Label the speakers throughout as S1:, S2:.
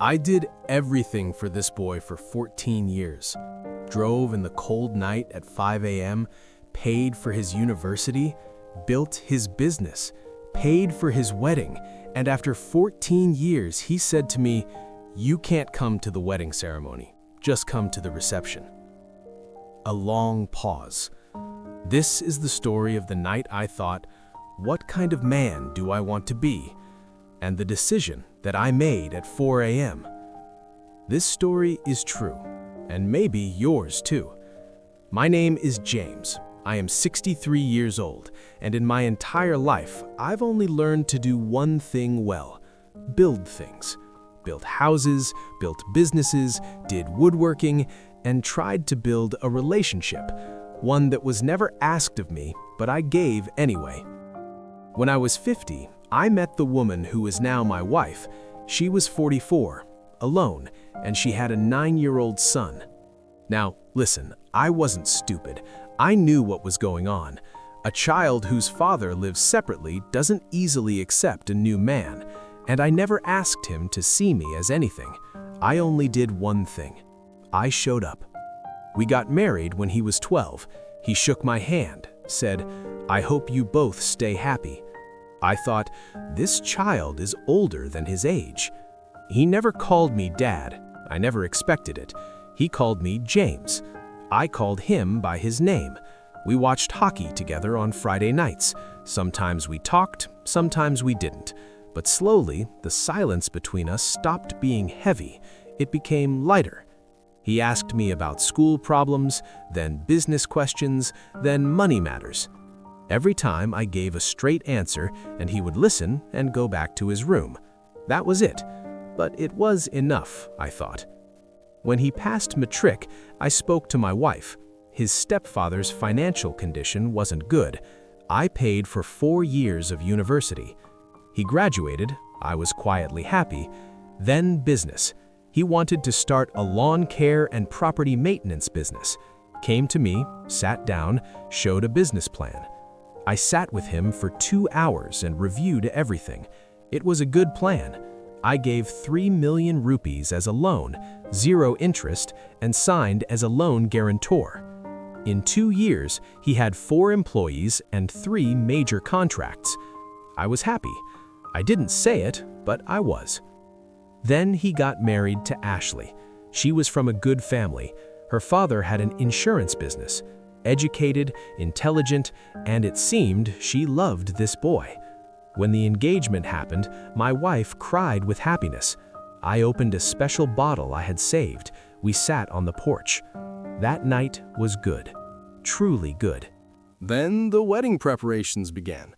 S1: I did everything for this boy for 14 years. Drove in the cold night at 5 a.m., paid for his university, built his business, paid for his wedding, and after 14 years, he said to me, "You can't come to the wedding ceremony, just come to the reception." A long pause. This is the story of the night I thought, what kind of man do I want to be? And the decision that I made at 4 a.m. This story is true, and maybe yours too. My name is James. I am 63 years old, and in my entire life, I've only learned to do one thing well: build things. Built houses, built businesses, did woodworking, and tried to build a relationship, one that was never asked of me, but I gave anyway. When I was 50, I met the woman who is now my wife. She was 44, alone, and she had a 9-year-old son. Now, listen, I wasn't stupid. I knew what was going on. A child whose father lives separately doesn't easily accept a new man, and I never asked him to see me as anything. I only did one thing. I showed up. We got married when he was 12. He shook my hand, said, "I hope you both stay happy." I thought, this child is older than his age. He never called me Dad. I never expected it. He called me James. I called him by his name. We watched hockey together on Friday nights. Sometimes we talked, sometimes we didn't. But slowly, the silence between us stopped being heavy. It became lighter. He asked me about school problems, then business questions, then money matters. Every time I gave a straight answer, and he would listen and go back to his room. That was it. But it was enough, I thought. When he passed matric, I spoke to my wife. His stepfather's financial condition wasn't good. I paid for 4 years of university. He graduated. I was quietly happy. Then business. He wanted to start a lawn care and property maintenance business. Came to me, sat down, showed a business plan. I sat with him for 2 hours and reviewed everything. It was a good plan. I gave 3 million rupees as a loan, 0 interest, and signed as a loan guarantor. In 2 years, he had 4 employees and 3 major contracts. I was happy. I didn't say it, but I was. Then he got married to Ashley. She was from a good family. Her father had an insurance business. Educated, intelligent, and it seemed she loved this boy. When the engagement happened, my wife cried with happiness. I opened a special bottle I had saved. We sat on the porch. That night was good, truly good. Then the wedding preparations began.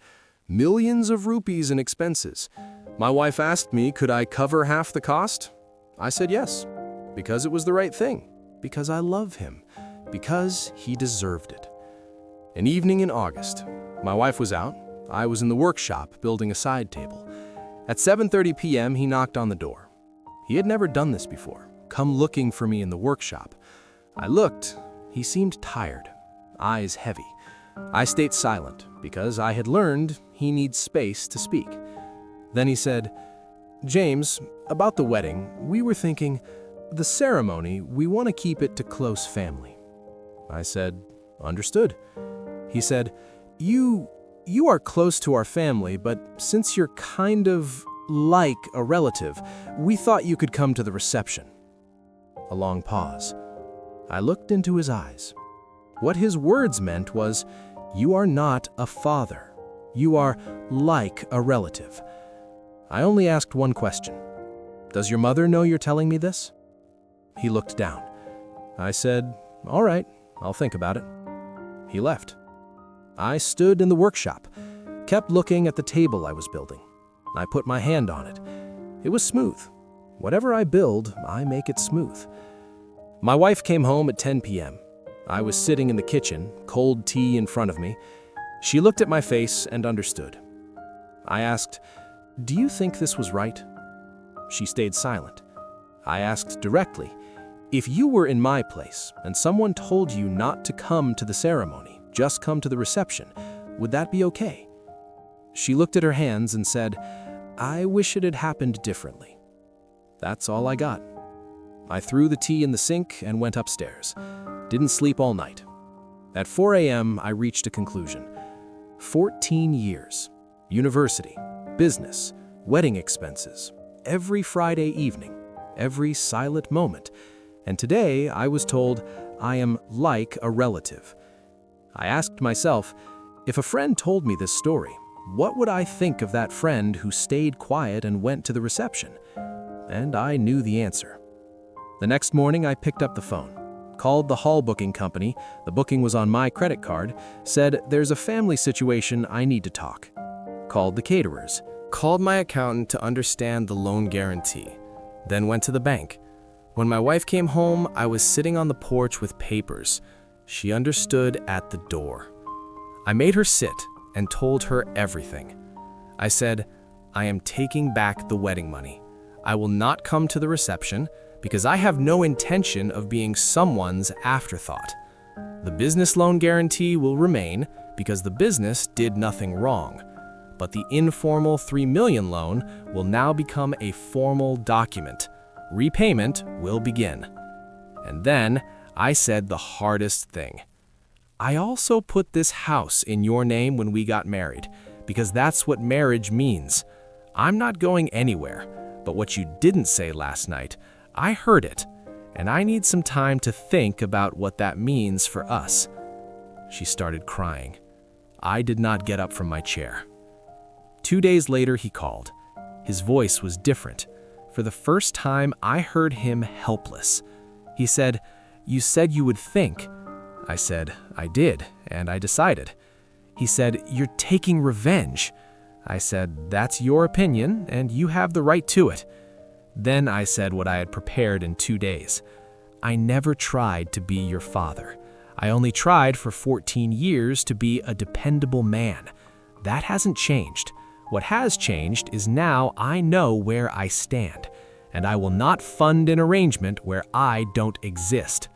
S1: Millions of rupees in expenses. My wife asked me, could I cover half the cost? I said yes, because it was the right thing, because I love him, because he deserved it. An evening in August, my wife was out. I was in the workshop building a side table. At 7:30 p.m., he knocked on the door. He had never done this before, come looking for me in the workshop. I looked. He seemed tired, eyes heavy. I stayed silent because I had learned he needs space to speak. Then he said, "James, about the wedding, we were thinking, the ceremony, we want to keep it to close family." I said, "Understood." He said, You are close to our family, but since you're kind of like a relative, we thought you could come to the reception." A long pause. I looked into his eyes. What his words meant was, you are not a father. You are like a relative. I only asked one question. Does your mother know you're telling me this? He looked down. I said, all right, I'll think about it. He left. I stood in the workshop, kept looking at the table I was building. I put my hand on it. It was smooth. Whatever I build, I make it smooth. My wife came home at 10 p.m. I was sitting in the kitchen, cold tea in front of me. She looked at my face and understood. I asked, "Do you think this was right?" She stayed silent. I asked directly, "If you were in my place and someone told you not to come to the ceremony, just come to the reception, would that be okay?" She looked at her hands and said, "I wish it had happened differently." That's all I got. I threw the tea in the sink and went upstairs. Didn't sleep all night. At 4 a.m., I reached a conclusion. 14 years. University, business, wedding expenses, every Friday evening, every silent moment. And today I was told I am like a relative. I asked myself, if a friend told me this story, what would I think of that friend who stayed quiet and went to the reception? And I knew the answer. The next morning I picked up the phone, called the hall booking company, the booking was on my credit card, said there's a family situation I need to talk. Called the caterers, called my accountant to understand the loan guarantee, then went to the bank. When my wife came home, I was sitting on the porch with papers. She understood at the door. I made her sit and told her everything. I said, I am taking back the wedding money. I will not come to the reception because I have no intention of being someone's afterthought. The business loan guarantee will remain because the business did nothing wrong. But the informal $3 million loan will now become a formal document. Repayment will begin. And then I said the hardest thing. I also put this house in your name when we got married, because that's what marriage means. I'm not going anywhere, but what you didn't say last night, I heard it, and I need some time to think about what that means for us. She started crying. I did not get up from my chair. 2 days later, he called. His voice was different. For the first time, I heard him helpless. He said, "You said you would think." I said, "I did, and I decided." He said, "You're taking revenge." I said, "That's your opinion, and you have the right to it." Then I said what I had prepared in 2 days. I never tried to be your father. I only tried for 14 years to be a dependable man. That hasn't changed. What has changed is now I know where I stand, and I will not fund an arrangement where I don't exist.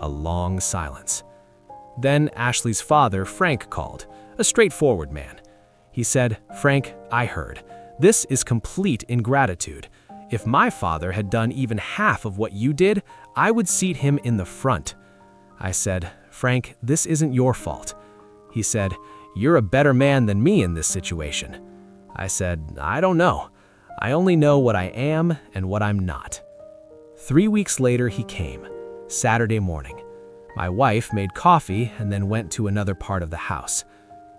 S1: A long silence. Then Ashley's father, Frank, called, a straightforward man. He said, "Frank, I heard. This is complete ingratitude. If my father had done even half of what you did, I would seat him in the front." I said, "Frank, this isn't your fault." He said, "You're a better man than me in this situation." I said, "I don't know. I only know what I am and what I'm not." 3 weeks later, he came, Saturday morning. My wife made coffee and then went to another part of the house.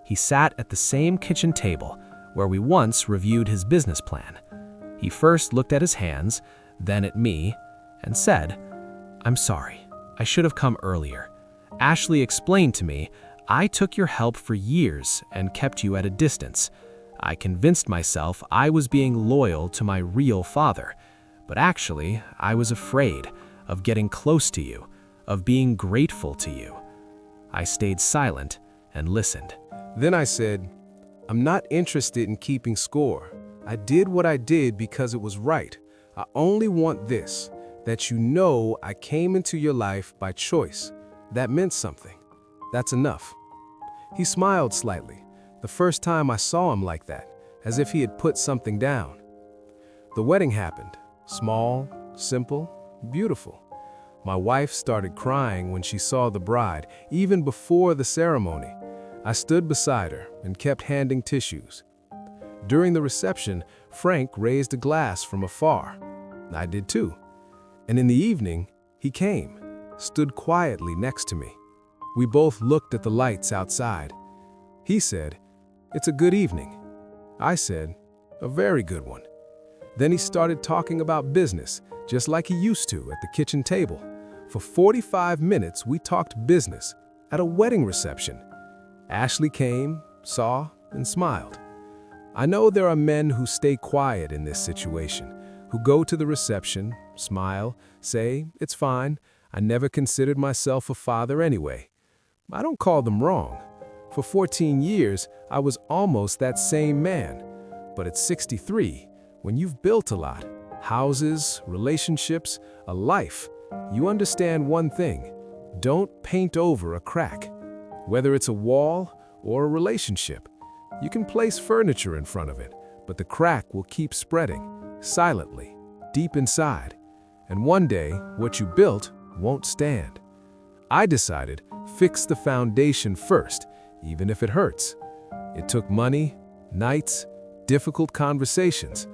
S1: He sat at the same kitchen table where we once reviewed his business plan. He first looked at his hands, then at me, and said, "I'm sorry. I should have come earlier. Ashley explained to me, I took your help for years and kept you at a distance. I convinced myself I was being loyal to my real father, but actually I was afraid of getting close to you, of being grateful to you." I stayed silent and listened.
S2: Then I said, "I'm not interested in keeping score. I did what I did because it was right. I only want this, that you know I came into your life by choice. That meant something. That's enough." He smiled slightly, the first time I saw him like that, as if he had put something down. The wedding happened. Small, simple, beautiful. My wife started crying when she saw the bride, even before the ceremony. I stood beside her and kept handing tissues. During the reception, Frank raised a glass from afar. I did too. And in the evening, he came, stood quietly next to me. We both looked at the lights outside. He said, "It's a good evening." I said, "A very good one." Then he started talking about business, just like he used to at the kitchen table. For 45 minutes, we talked business at a wedding reception. Ashley came, saw, and smiled. I know there are men who stay quiet in this situation, who go to the reception, smile, say, "It's fine, I never considered myself a father anyway." I don't call them wrong. For 14 years, I was almost that same man. But at 63, when you've built a lot, houses, relationships, a life, you understand one thing: don't paint over a crack. Whether it's a wall or a relationship, you can place furniture in front of it, but the crack will keep spreading, silently, deep inside. And one day, what you built won't stand. I decided, fix the foundation first, even if it hurts. It took money, nights, difficult conversations,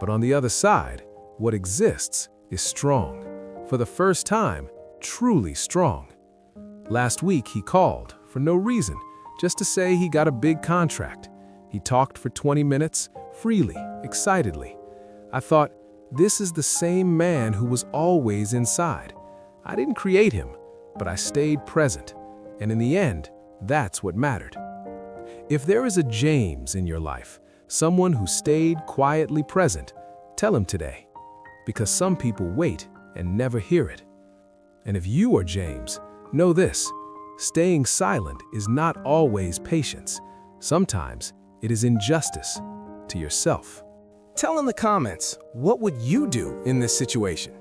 S2: but on the other side, what exists is strong. For the first time, truly strong. Last week he called, for no reason, just to say he got a big contract. He talked for 20 minutes, freely, excitedly. I thought, this is the same man who was always inside. I didn't create him, but I stayed present. And in the end, that's what mattered. If there is a James in your life, someone who stayed quietly present, tell him today. Because some people wait and never hear it. And if you are James, know this, staying silent is not always patience. Sometimes it is injustice to yourself.
S1: Tell in the comments, what would you do in this situation?